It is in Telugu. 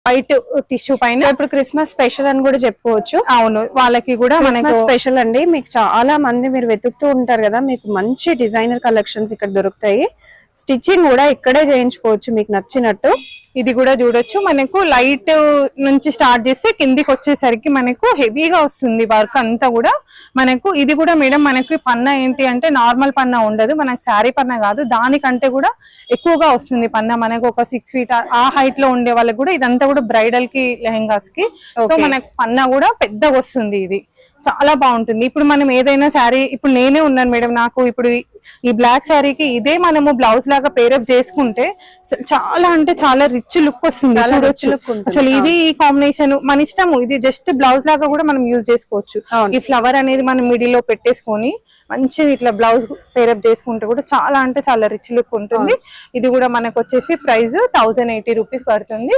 వైట్ టిష్యూ పైన. ఇప్పుడు క్రిస్మస్ స్పెషల్ అని కూడా చెప్పుకోవచ్చు. అవును, వాళ్ళకి కూడా మనకు స్పెషల్ అండి. మీకు చాలా మంది మీరు వెతుకుతూ ఉంటారు కదా, మీకు మంచి డిజైనర్ కలెక్షన్స్ ఇక్కడ దొరుకుతాయి. స్టిచ్చింగ్ కూడా ఇక్కడే చేయించుకోవచ్చు మీకు నచ్చినట్టు. ఇది కూడా చూడొచ్చు, మనకు లైట్ నుంచి స్టార్ట్ చేస్తే కిందికి వచ్చేసరికి మనకు హెవీగా వస్తుంది వర్క్ అంతా కూడా మనకు. ఇది కూడా మేడం మనకి పన్నా ఏంటి అంటే నార్మల్ పన్నా ఉండదు, మనకు శారీ పన్నా కాదు, దానికంటే కూడా ఎక్కువగా వస్తుంది పన్నా. మనకు ఒక 6 feet ఆ హైట్ లో ఉండే వాళ్ళకి కూడా ఇదంతా కూడా బ్రైడల్ కి లెహెంగాస్ కి. సో మనకు పన్నా కూడా పెద్దగా వస్తుంది. ఇది చాలా బాగుంటుంది. ఇప్పుడు మనం ఏదైనా శారీ, ఇప్పుడు నేనే ఉన్నాను మేడం, నాకు ఇప్పుడు ఈ బ్లాక్ శారీకి ఇదే మనము బ్లౌజ్ లాగా పేరప్ చేసుకుంటే చాలా అంటే చాలా రిచ్ లుక్ వస్తుంది. చూడొచ్చు అసలు ఇది ఈ కాంబినేషన్ మన ఇష్టము. ఇది జస్ట్ బ్లౌజ్ లాగా కూడా మనం యూజ్ చేసుకోవచ్చు. ఈ ఫ్లవర్ అనేది మనం మిడిల్ లో పెట్టేసుకొని మంచిగా ఇట్లా బ్లౌజ్ పేరప్ చేసుకుంటే కూడా చాలా అంటే చాలా రిచ్ లుక్ ఉంటుంది. ఇది కూడా మనకు వచ్చేసి ప్రైస్ 1080 రూపీస్ పడుతుంది.